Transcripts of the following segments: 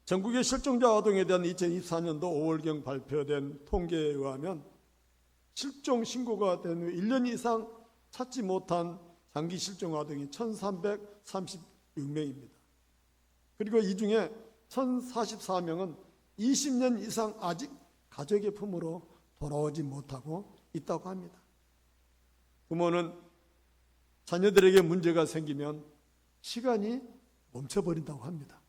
전국의 실종자 아동에 대한 2024년도 5월경 발표된 통계에 의하면 실종 신고가 된 후 1년 이상 찾지 못한 장기 실종 아동이 1,336명입니다. 그리고 이 중에 1,044명은 20년 이상 아직 가족의 품으로 돌아오지 못하고 있다고 합니다. 부모는 자녀들에게 문제가 생기면 시간이 멈춰버린다고 합니다.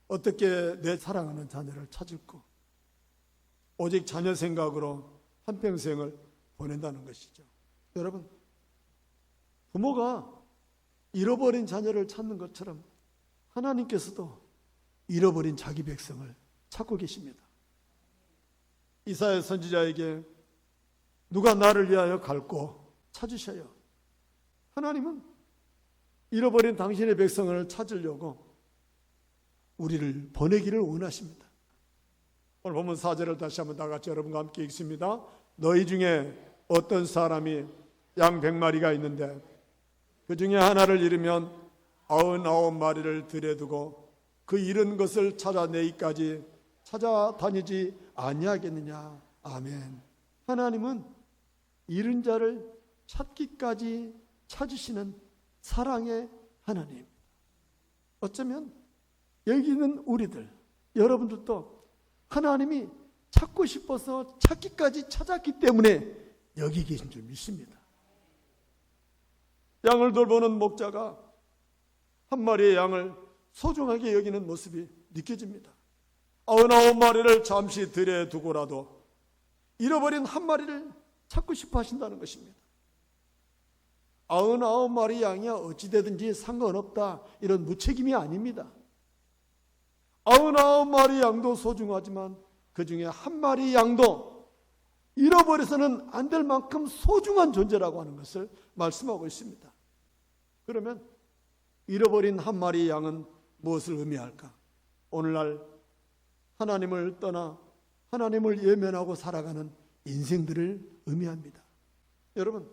어떻게 내 사랑하는 자녀를 찾을까? 오직 자녀 생각으로 한평생을 보낸다는 것이죠. 여러분, 부모가 잃어버린 자녀를 찾는 것처럼 하나님께서도 잃어버린 자기 백성을 찾고 계십니다. 이사야 선지자에게 누가 나를 위하여 갈고 찾으셔요. 하나님은 잃어버린 당신의 백성을 찾으려고 우리를 보내기를 원하십니다. 오늘 본문 4절을 다시 한번 다 같이 여러분과 함께 읽습니다. 너희 중에 어떤 사람이 양 100마리가 있는데 그 중에 하나를 잃으면 99마리를 들여 두고 그 잃은 것을 찾아내기까지 찾아다니지 아니하겠느냐. 아멘. 하나님은 잃은 자를 찾기까지 찾으시는 사랑의 하나님. 어쩌면 여기 있는 우리들, 여러분들도 하나님이 찾고 싶어서 찾기까지 찾았기 때문에 여기 계신 줄 믿습니다. 양을 돌보는 목자가 한 마리의 양을 소중하게 여기는 모습이 느껴집니다. 99마리를 잠시 들여 두고라도 잃어버린 한 마리를 찾고 싶어 하신다는 것입니다. 99마리 양이야 어찌되든지 상관없다, 이런 무책임이 아닙니다. 99마리 양도 소중하지만 그 중에 한 마리 양도 잃어버려서는 안 될 만큼 소중한 존재라고 하는 것을 말씀하고 있습니다. 그러면 잃어버린 한 마리 양은 무엇을 의미할까? 오늘날 하나님을 떠나 하나님을 외면하고 살아가는 인생들을 의미합니다. 여러분,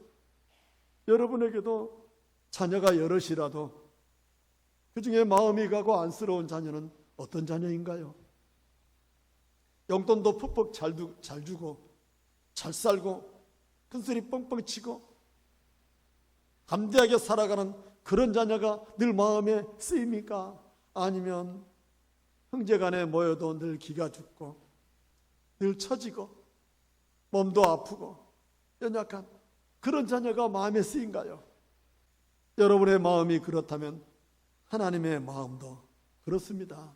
여러분에게도 자녀가 여럿이라도 그 중에 마음이 가고 안쓰러운 자녀는 어떤 자녀인가요? 용돈도 푹푹 잘 주고 잘 살고 큰소리 뻥뻥 치고 담대하게 살아가는 그런 자녀가 늘 마음에 쓰입니까? 아니면 형제간에 모여도 늘 기가 죽고 늘 처지고 몸도 아프고 연약한 그런 자녀가 마음에 쓰인가요? 여러분의 마음이 그렇다면 하나님의 마음도 그렇습니다.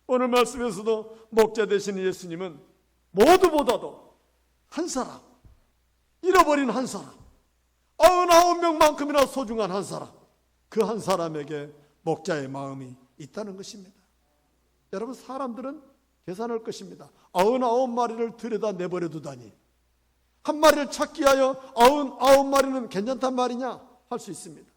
오늘 말씀에서도 목자 되신 예수님은 모두보다도 한 사람, 잃어버린 한 사람, 99명만큼이나 소중한 한 사람, 그 한 사람에게 목자의 마음이 있다는 것입니다. 여러분, 사람들은 계산할 것입니다. 99마리를 들여다 내버려 두다니 한 마리를 찾기 위하여 99마리는 괜찮단 말이냐 할 수 있습니다.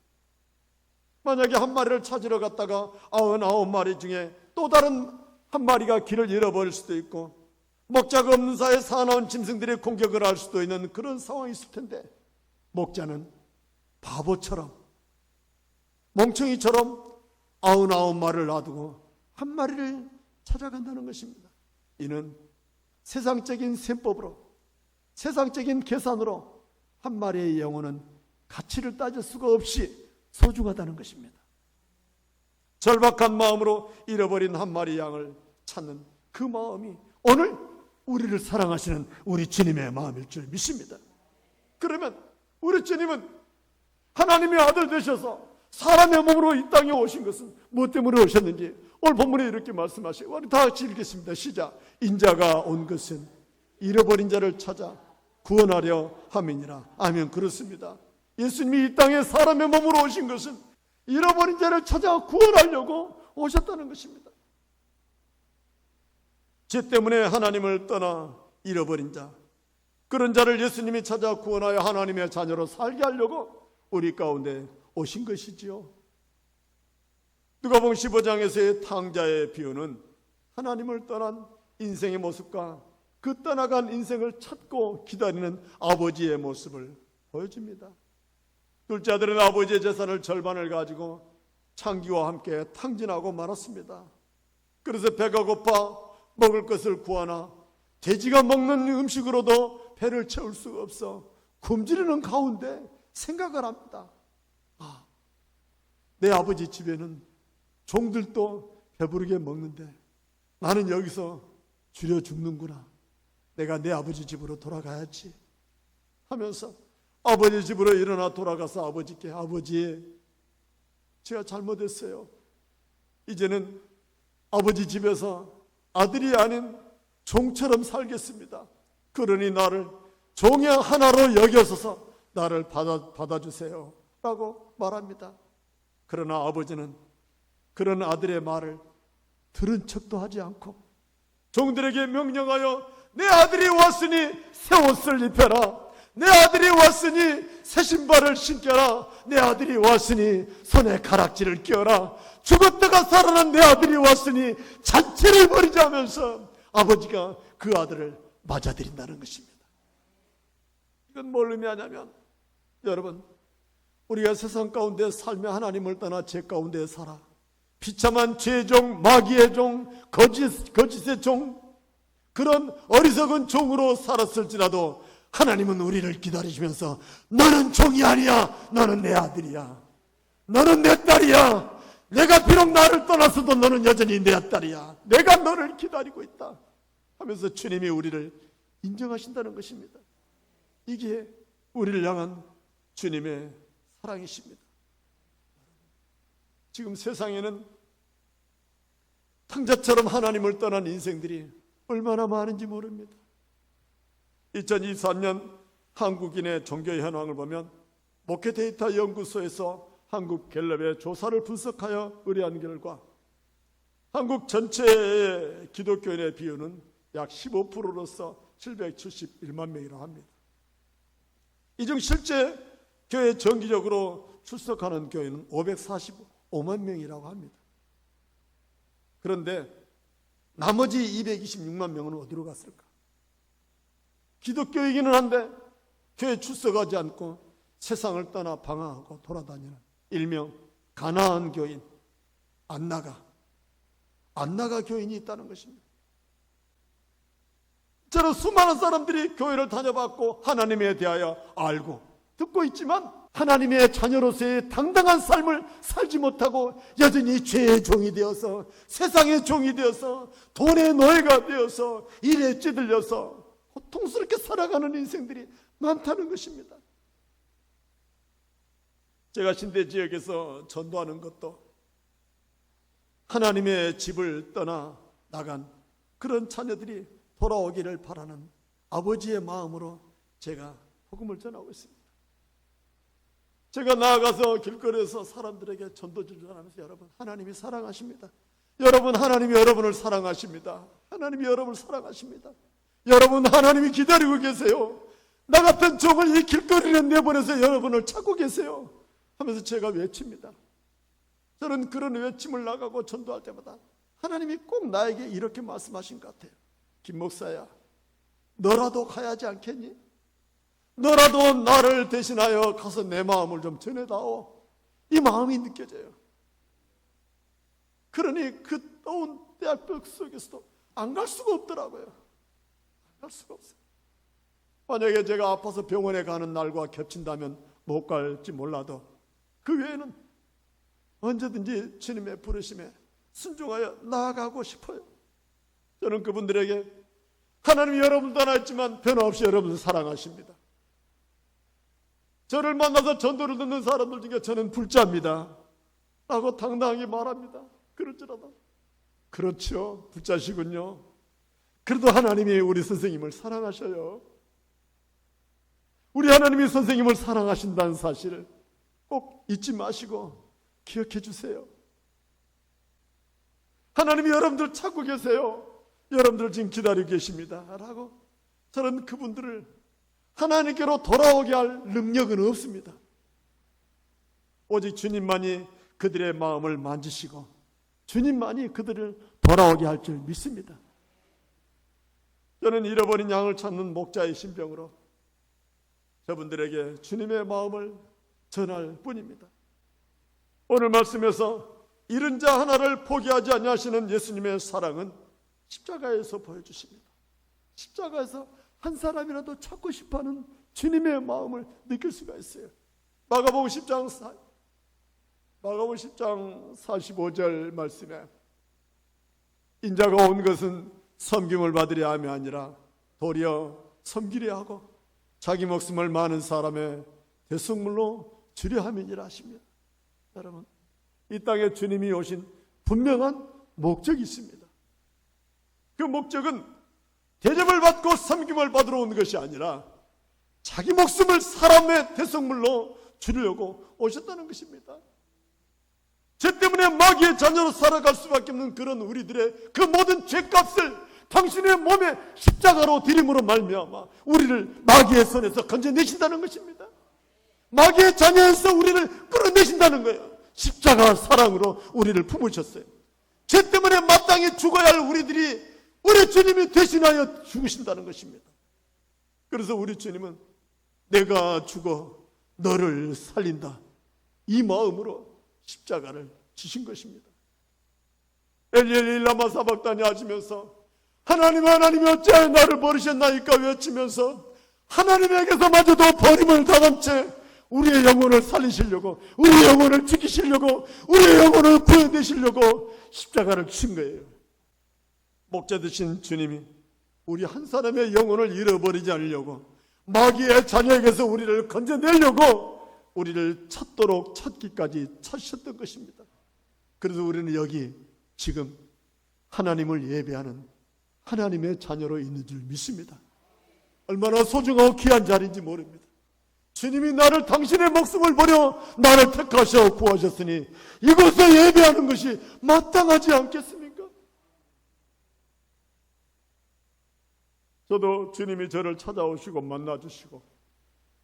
만약에 한 마리를 찾으러 갔다가 99마리 중에 또 다른 한 마리가 길을 잃어버릴 수도 있고 목자가 없는 사이에 사나운 짐승들이 공격을 할 수도 있는 그런 상황이 있을 텐데, 목자는 바보처럼 멍청이처럼 99마리를 놔두고 한 마리를 찾아간다는 것입니다. 이는 세상적인 셈법으로, 세상적인 계산으로 한 마리의 영혼은 가치를 따질 수가 없이 소중하다는 것입니다. 절박한 마음으로 잃어버린 한 마리 양을 찾는 그 마음이 오늘 우리를 사랑하시는 우리 주님의 마음일 줄 믿습니다. 그러면 우리 주님은 하나님의 아들 되셔서 사람의 몸으로 이 땅에 오신 것은 무엇 때문에 오셨는지 오늘 본문에 이렇게 말씀하시고, 우리 다 같이 읽겠습니다. 시작. 인자가 온 것은 잃어버린 자를 찾아 구원하려 함이니라. 아멘. 그렇습니다. 예수님이 이 땅에 사람의 몸으로 오신 것은 잃어버린 자를 찾아 구원하려고 오셨다는 것입니다. 죄 때문에 하나님을 떠나 잃어버린 자, 그런 자를 예수님이 찾아 구원하여 하나님의 자녀로 살게 하려고 우리 가운데 오신 것이지요. 누가복음 15장에서의 탕자의 비유는 하나님을 떠난 인생의 모습과 그 떠나간 인생을 찾고 기다리는 아버지의 모습을 보여줍니다. 둘째 아들은 아버지의 재산을 절반을 가지고 창기와 함께 탕진하고 말았습니다. 그래서 배가 고파 먹을 것을 구하나 돼지가 먹는 음식으로도 배를 채울 수가 없어 굶주리는 가운데 생각을 합니다. 내 아버지 집에는 종들도 배부르게 먹는데 나는 여기서 줄여 죽는구나. 내가 내 아버지 집으로 돌아가야지 하면서 아버지 집으로 일어나 돌아가서 아버지께, 아버지, 제가 잘못했어요. 이제는 아버지 집에서 아들이 아닌 종처럼 살겠습니다. 그러니 나를 종의 하나로 여겨서서 나를 받아주세요 라고 말합니다. 그러나 아버지는 그런 아들의 말을 들은 척도 하지 않고 종들에게 명령하여 내 아들이 왔으니 새 옷을 입혀라. 내 아들이 왔으니 새 신발을 신겨라. 내 아들이 왔으니 손에 가락지를 끼워라. 죽었다가 살아난 내 아들이 왔으니 잔치를 벌이자 하면서 아버지가 그 아들을 맞아들인다는 것입니다. 이건 뭘 의미하냐면, 여러분, 우리가 세상 가운데 살며 하나님을 떠나 죄 가운데 살아 비참한 죄의 종, 마귀의 종, 거짓의 종, 그런 어리석은 종으로 살았을지라도 하나님은 우리를 기다리시면서 너는 종이 아니야. 너는 내 아들이야. 너는 내 딸이야. 내가 비록 나를 떠났어도 너는 여전히 내 딸이야. 내가 너를 기다리고 있다 하면서 주님이 우리를 인정하신다는 것입니다. 이게 우리를 향한 주님의 사랑이십니다. 지금 세상에는 탕자처럼 하나님을 떠난 인생들이 얼마나 많은지 모릅니다. 2023년 한국인의 종교 현황을 보면 목회 데이터 연구소에서 한국 갤럽의 조사를 분석하여 의뢰한 결과 한국 전체의 기독교인의 비율은 약 15%로서 771만 명이라고 합니다. 이 중 실제 교회 정기적으로 출석하는 교회는 545만 명이라고 합니다. 그런데 나머지 226만 명은 어디로 갔을까? 기독교이기는 한데 교회 출석하지 않고 세상을 떠나 방황하고 돌아다니는 일명 가나안 교인, 안나가 교인이 있다는 것입니다. 저는 수많은 사람들이 교회를 다녀봤고 하나님에 대하여 알고 듣고 있지만 하나님의 자녀로서의 당당한 삶을 살지 못하고 여전히 죄의 종이 되어서 세상의 종이 되어서 돈의 노예가 되어서 일에 찌들려서 고통스럽게 살아가는 인생들이 많다는 것입니다. 제가 신대 지역에서 전도하는 것도 하나님의 집을 떠나 나간 그런 자녀들이 돌아오기를 바라는 아버지의 마음으로 제가 복음을 전하고 있습니다. 제가 나아가서 길거리에서 사람들에게 전도를 전하면서 여러분, 하나님이 사랑하십니다. 여러분, 하나님이 여러분을 사랑하십니다. 하나님이 여러분을 사랑하십니다. 여러분, 하나님이 기다리고 계세요. 나 같은 종을 이 길거리에 내보내서 여러분을 찾고 계세요 하면서 제가 외칩니다. 저는 그런 외침을 나가고 전도할 때마다 하나님이 꼭 나에게 이렇게 말씀하신 것 같아요. 김 목사야, 너라도 가야지 않겠니? 너라도 나를 대신하여 가서 내 마음을 좀 전해다오. 이 마음이 느껴져요. 그러니 그 더운 대학벽 속에서도 안 갈 수가 없더라고요. 안 갈 수가 없어요. 만약에 제가 아파서 병원에 가는 날과 겹친다면 못 갈지 몰라도 그 외에는 언제든지 주님의 부르심에 순종하여 나아가고 싶어요. 저는 그분들에게 하나님이 여러분을 떠났지만 변함없이 여러분을 사랑하십니다. 저를 만나서 전도를 듣는 사람들 중에 저는 불자입니다 라고 당당하게 말합니다. 그럴지라도 그렇죠, 불자시군요. 그래도 하나님이 우리 선생님을 사랑하셔요. 우리 하나님이 선생님을 사랑하신다는 사실을 꼭 잊지 마시고 기억해 주세요. 하나님이 여러분들 찾고 계세요. 여러분들 지금 기다리고 계십니다 라고 저는 그분들을 하나님께로 돌아오게 할 능력은 없습니다. 오직 주님만이 그들의 마음을 만지시고 주님만이 그들을 돌아오게 할 줄 믿습니다. 저는 잃어버린 양을 찾는 목자의 심병으로 저분들에게 주님의 마음을 전할 뿐입니다. 오늘 말씀에서 잃은 자 하나를 포기하지 아니하시는 예수님의 사랑은 십자가에서 보여주십니다. 십자가에서 한 사람이라도 찾고 싶어하는 주님의 마음을 느낄 수가 있어요. 마가복음 10장 45절 말씀에 인자가 온 것은 섬김을 받으려 함이 아니라 도리어 섬기려 하고 자기 목숨을 많은 사람의 대속물로 주려 함이니라 하십니다. 여러분, 이 땅에 주님이 오신 분명한 목적이 있습니다. 그 목적은 대접을 받고 섬김을 받으러 온 것이 아니라 자기 목숨을 사람의 대속물로 주려고 오셨다는 것입니다. 죄 때문에 마귀의 자녀로 살아갈 수밖에 없는 그런 우리들의 그 모든 죄값을 당신의 몸에 십자가로 드림으로 말미암아 우리를 마귀의 손에서 건져내신다는 것입니다. 마귀의 자녀에서 우리를 끌어내신다는 거예요. 십자가 사랑으로 우리를 품으셨어요. 죄 때문에 마땅히 죽어야 할 우리들이 우리 주님이 대신하여 죽으신다는 것입니다. 그래서 우리 주님은 내가 죽어 너를 살린다, 이 마음으로 십자가를 지신 것입니다. 엘리엘리 라마 사박다니 하시면서 하나님 어찌하여 나를 버리셨나이까 외치면서 하나님에게서마저도 버림을 당한 채 우리의 영혼을 살리시려고, 우리의 영혼을 지키시려고, 우리의 영혼을 구해내시려고 십자가를 친 거예요. 목자 되신 주님이 우리 한 사람의 영혼을 잃어버리지 않으려고, 마귀의 자녀에게서 우리를 건져내려고 우리를 찾도록 찾기까지 찾으셨던 것입니다. 그래서 우리는 여기 지금 하나님을 예배하는 하나님의 자녀로 있는 줄 믿습니다. 얼마나 소중하고 귀한 자리인지 모릅니다. 주님이 나를, 당신의 목숨을 버려 나를 택하셔 구하셨으니 이곳에 예배하는 것이 마땅하지 않겠습니까? 저도 주님이 저를 찾아오시고 만나주시고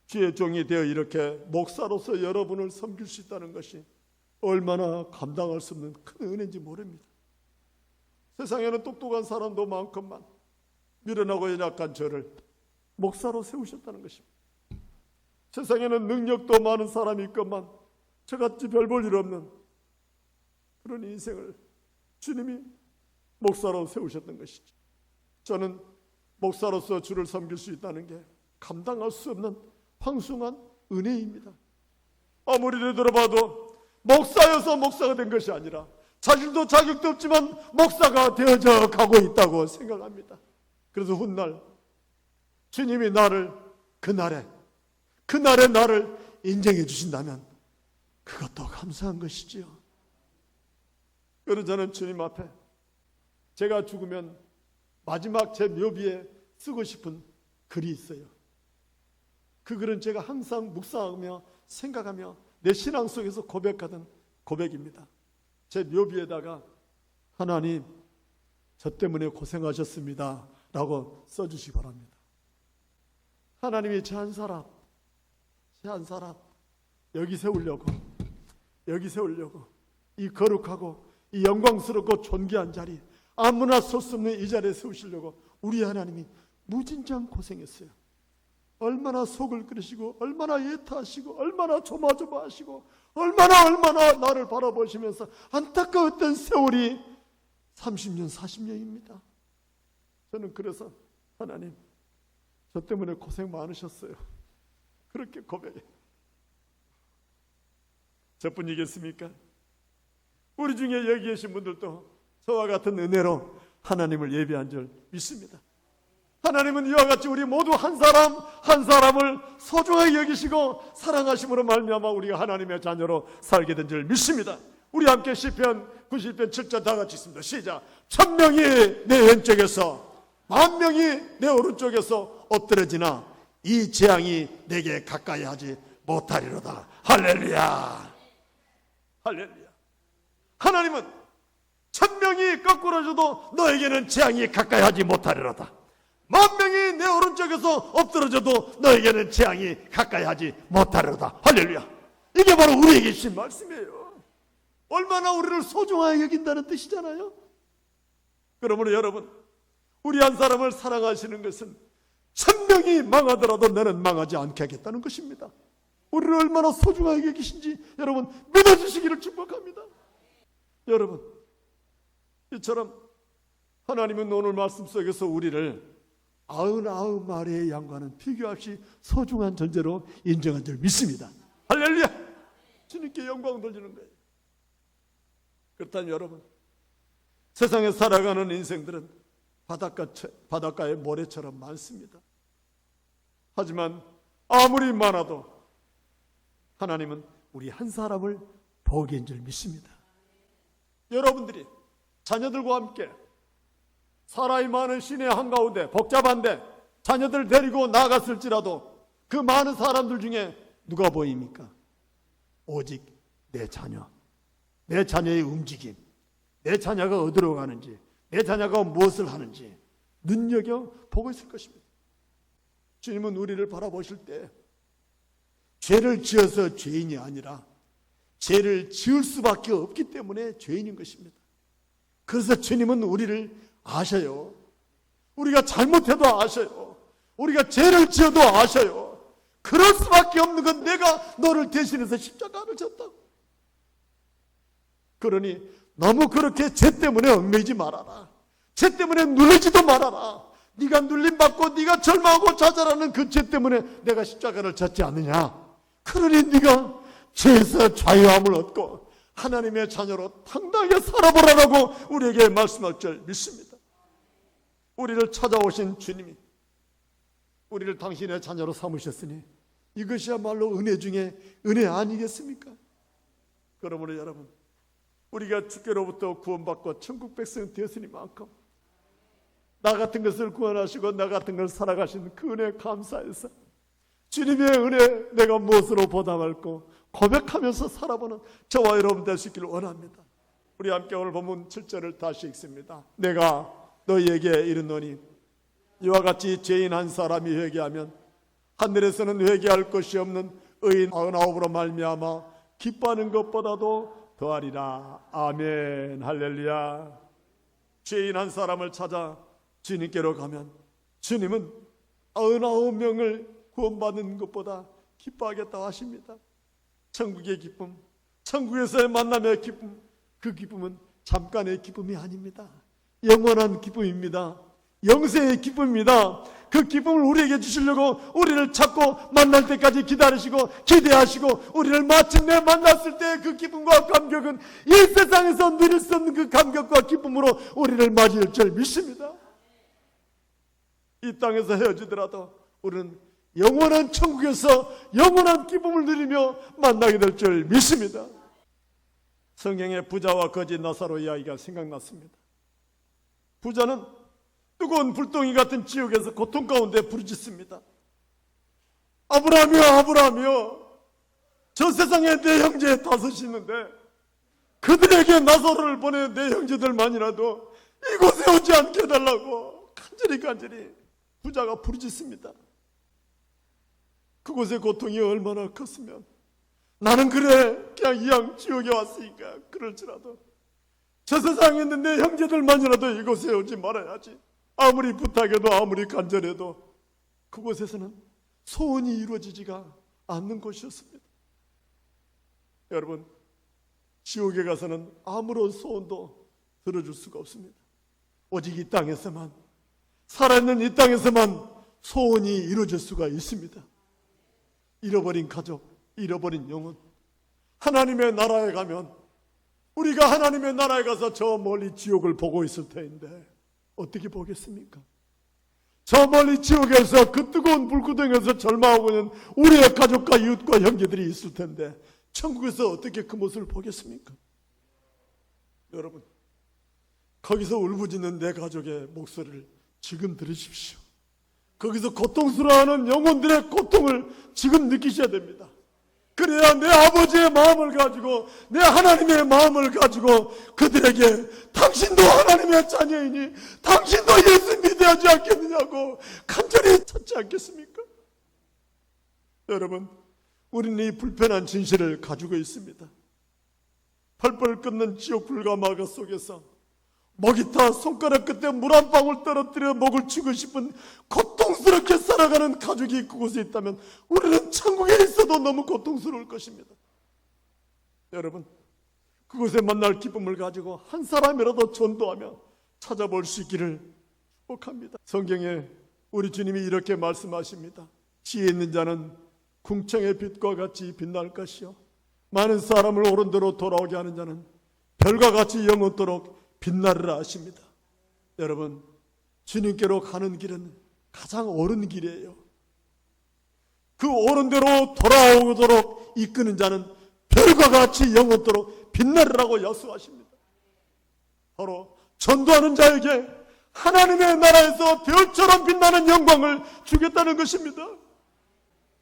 주의 종이 되어 이렇게 목사로서 여러분을 섬길 수 있다는 것이 얼마나 감당할 수 없는 큰 은혜인지 모릅니다. 세상에는 똑똑한 사람도 많건만 미련하고 연약한 저를 목사로 세우셨다는 것입니다. 세상에는 능력도 많은 사람이 있건만 저같이 별 볼 일 없는 그런 인생을 주님이 목사로 세우셨던 것이죠. 저는 목사로서 주를 섬길 수 있다는 게 감당할 수 없는 황송한 은혜입니다. 아무리 되돌아봐도 목사여서 목사가 된 것이 아니라 자질도 자격도 없지만 목사가 되어져 가고 있다고 생각합니다. 그래서 훗날 주님이 나를 그날에 나를 인정해 주신다면 그것도 감사한 것이지요. 그래서 저는 주님 앞에 제가 죽으면 마지막 제 묘비에 쓰고 싶은 글이 있어요. 그 글은 제가 항상 묵상하며 생각하며 내 신앙 속에서 고백하던 고백입니다. 제 묘비에다가 하나님 저 때문에 고생하셨습니다 라고 써주시기 바랍니다. 하나님이 제 한 사람 여기 세우려고 이 거룩하고 이 영광스럽고 존귀한 자리, 아무나 설 수 없는 이 자리에 세우시려고 우리 하나님이 무진장 고생했어요. 얼마나 속을 끓이시고 얼마나 예타하시고 얼마나 조마조마하시고 얼마나 나를 바라보시면서 안타까웠던 세월이 30년 40년입니다. 저는 그래서 하나님 저 때문에 고생 많으셨어요. 그렇게 고백해. 저뿐이겠습니까? 우리 중에 여기 계신 분들도 저와 같은 은혜로 하나님을 예배한 줄 믿습니다. 하나님은 이와 같이 우리 모두 한 사람 한 사람을 소중하게 여기시고 사랑하심으로 말미암아 우리가 하나님의 자녀로 살게 된 줄 믿습니다. 우리 함께 시편 90편 7절 다 같이 있습니다. 시작. 1000명이 내 왼쪽에서 10,000명이 내 오른쪽에서 엎드러지나 이 재앙이 내게 가까이 하지 못하리로다. 할렐루야. 할렐루야. 하나님은 1000명이 거꾸로 져도 너에게는 재앙이 가까이 하지 못하리로다. 10,000명이 내 오른쪽에서 엎드러져도 너에게는 재앙이 가까이 하지 못하리로다. 할렐루야. 이게 바로 우리에게 주신 말씀이에요. 얼마나 우리를 소중하게 여긴다는 뜻이잖아요. 그러므로 여러분, 우리 한 사람을 사랑하시는 것은 1000명이 망하더라도 너는 망하지 않게 하겠다는 것입니다. 우리를 얼마나 소중하게 여기신지 여러분 믿어주시기를 축복합니다. 여러분, 이처럼 하나님은 오늘 말씀 속에서 우리를 99마리의 양과는 비교없이 소중한 존재로 인정한 줄 믿습니다. 할렐루야! 주님께 영광 돌리는 거예요. 그렇다면 여러분, 세상에 살아가는 인생들은 바닷가의 모래처럼 많습니다. 하지만 아무리 많아도 하나님은 우리 한 사람을 복인 줄 믿습니다. 여러분들이 자녀들과 함께 사람이 많은 시내 한가운데 복잡한데 자녀들 데리고 나갔을지라도 그 많은 사람들 중에 누가 보입니까? 오직 내 자녀, 내 자녀의 움직임, 내 자녀가 어디로 가는지, 내 자녀가 무엇을 하는지 눈여겨보고 있을 것입니다. 주님은 우리를 바라보실 때 죄를 지어서 죄인이 아니라 죄를 지을 수밖에 없기 때문에 죄인인 것입니다. 그래서 주님은 우리를 아셔요. 우리가 잘못해도 아셔요. 우리가 죄를 지어도 아셔요. 그럴 수밖에 없는 건 내가 너를 대신해서 십자가를 졌다고. 그러니 너무 그렇게 죄 때문에 얽매이지 말아라. 죄 때문에 눌리지도 말아라. 네가 눌림받고 네가 절망하고 좌절하는 그 죄 때문에 내가 십자가를 졌지 않느냐. 그러니 네가 죄에서 자유함을 얻고 하나님의 자녀로 당당하게 살아보라라고 우리에게 말씀할 줄 믿습니다. 우리를 찾아오신 주님이 우리를 당신의 자녀로 삼으셨으니 이것이야말로 은혜 중에 은혜 아니겠습니까? 그러므로 여러분, 우리가 주께로부터 구원받고 천국 백성 되었으니만큼 나 같은 것을 구원하시고 나 같은 것을 살아가신 그 은혜 감사해서 주님의 은혜 내가 무엇으로 보답할고 고백하면서 살아보는 저와 여러분 될 수 있기를 원합니다. 우리 함께 오늘 본문 7절을 다시 읽습니다. 내가 너희에게 이르노니 이와 같이 죄인 한 사람이 회개하면 하늘에서는 회개할 것이 없는 의인 99으로 말미암아 기뻐하는 것보다도 더하리라. 아멘. 할렐루야. 죄인 한 사람을 찾아 주님께로 가면 주님은 99명을 구원받는 것보다 기뻐하겠다 하십니다. 천국의 기쁨, 천국에서의 만남의 기쁨, 그 기쁨은 잠깐의 기쁨이 아닙니다. 영원한 기쁨입니다. 영생의 기쁨입니다. 그 기쁨을 우리에게 주시려고 우리를 찾고 만날 때까지 기다리시고 기대하시고 우리를 마침내 만났을 때 그 기쁨과 감격은 이 세상에서 누릴 수 없는 그 감격과 기쁨으로 우리를 맞이할 줄 믿습니다. 이 땅에서 헤어지더라도 우리는 영원한 천국에서 영원한 기쁨을 누리며 만나게 될 줄 믿습니다. 성경의 부자와 거지 나사로 이야기가 생각났습니다. 부자는 뜨거운 불덩이 같은 지옥에서 고통 가운데 부르짖습니다. 아브라함이여, 아브라함이여, 저 세상에 내 형제 다섯이 있는데 그들에게 나사로를 보내 내 형제들만이라도 이곳에 오지 않게 해달라고 간절히 부자가 부르짖습니다. 그곳의 고통이 얼마나 컸으면 나는 그래 그냥 이왕 지옥에 왔으니까 그럴지라도 저 세상에 있는 내 형제들만이라도 이곳에 오지 말아야지. 아무리 부탁해도 아무리 간절해도 그곳에서는 소원이 이루어지지가 않는 곳이었습니다. 여러분, 지옥에 가서는 아무런 소원도 들어줄 수가 없습니다. 오직 이 땅에서만, 살아있는 이 땅에서만 소원이 이루어질 수가 있습니다. 잃어버린 가족, 잃어버린 영혼, 하나님의 나라에 가면 우리가 하나님의 나라에 가서 저 멀리 지옥을 보고 있을 텐데 어떻게 보겠습니까? 저 멀리 지옥에서 그 뜨거운 불구덩이에서 절망하고 있는 우리의 가족과 이웃과 형제들이 있을 텐데 천국에서 어떻게 그 모습을 보겠습니까? 여러분, 거기서 울부짖는 내 가족의 목소리를 지금 들으십시오. 거기서 고통스러워하는 영혼들의 고통을 지금 느끼셔야 됩니다. 그래야 내 아버지의 마음을 가지고 내 하나님의 마음을 가지고 그들에게 당신도 하나님의 자녀이니 당신도 예수 믿어야 하지 않겠느냐고 간절히 찾지 않겠습니까? 여러분, 우리는 이 불편한 진실을 가지고 있습니다. 펄펄 끓는 지옥 불과 마가 속에서 목이 타 손가락 끝에 물 한 방울 떨어뜨려 목을 치고 싶은 고통스럽게 살아가는 가족이 그곳에 있다면 우리는 천국에 있어도 너무 고통스러울 것입니다. 여러분, 그곳에 만날 기쁨을 가지고 한 사람이라도 전도하며 찾아볼 수 있기를 축복합니다. 성경에 우리 주님이 이렇게 말씀하십니다. 지혜 있는 자는 궁창의 빛과 같이 빛날 것이요 많은 사람을 옳은 대로 돌아오게 하는 자는 별과 같이 영원토록 빛나리라 하십니다. 여러분, 주님께로 가는 길은 가장 옳은 길이에요. 그 옳은 대로 돌아오도록 이끄는 자는 별과 같이 영원토록 빛나리라고 약속하십니다. 바로 전도하는 자에게 하나님의 나라에서 별처럼 빛나는 영광을 주겠다는 것입니다.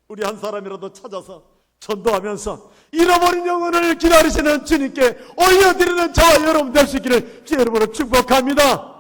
우리 한 사람이라도 찾아서 전도하면서 잃어버린 영혼을 기다리시는 주님께 올려드리는 저와 여러분 될 수 있기를 주 여러분을 축복합니다.